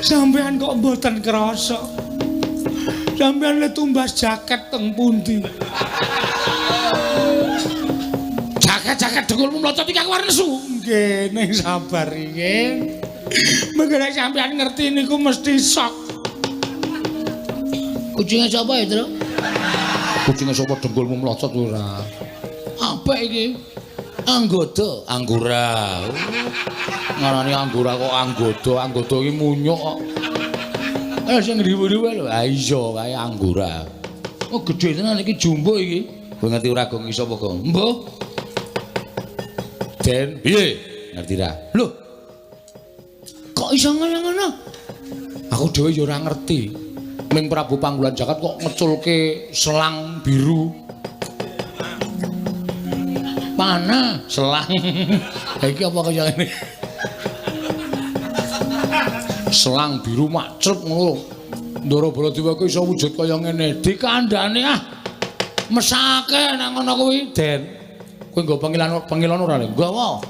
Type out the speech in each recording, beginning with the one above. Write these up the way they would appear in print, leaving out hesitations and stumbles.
Sampeyan kok mboten krasa. Sampeyan le tumbas jaket teng pundi? Jaket dengkulmu mlocot iki aku arep nesu. Nggih, ning sabar iki. Mengko nek sampeyan ngerti niku mesti sok. Kucinge sapa ya, Tru? Kucinge sapa dengkulmu mlocot ora? Apa iki? Anggodo, Anggora. ngarani anggora kok anggodo iki munyuk kok. Sing riwu-riwu lho. Ha iya kae anggora. Oh gedhe tenan iki jumbo iki. Kowe ngerti ora Gong iso apa Gong? Mbah. Den, piye? Ngerti ra? Lho. Kok iso ngono-ngono? Aku dhewe ya ora ngerti. Ning Prabu Panggulan Jagat kok ngeculke selang biru. Panah, Selang. Ha iki apa kaya ngene? Selang biru macrep ngono. Ndara Baladewa ku iso wujud kaya ngene. Dikandhane mesake nang ngono kuwi, Den. Kowe nggo pengilan ora le? nggawa.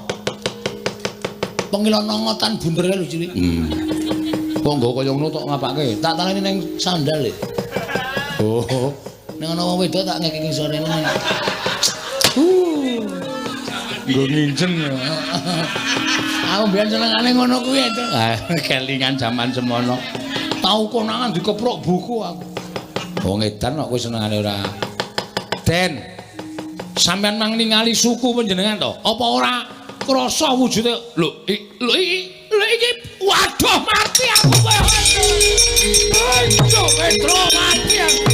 Pengilan ngotan bundere lho cilik. Kok nggo kaya ngono tok ngapake? Tak taleni ning sandal e. Oh. Ning ana wong wedok tak ngekeki sorene. Nggo ngincen ya. Aku mbiyen senengane ngono kuwi to. Ah, kelingan jaman semono. Tau konangan dikeprok buku aku. Wong edan kok kowe senengane ora. Den. Sampeyan mang ningali suku panjenengan to? Apa ora krasa wujude? Lho iki waduh mati aku kowe. Ayo, Petro mati aku.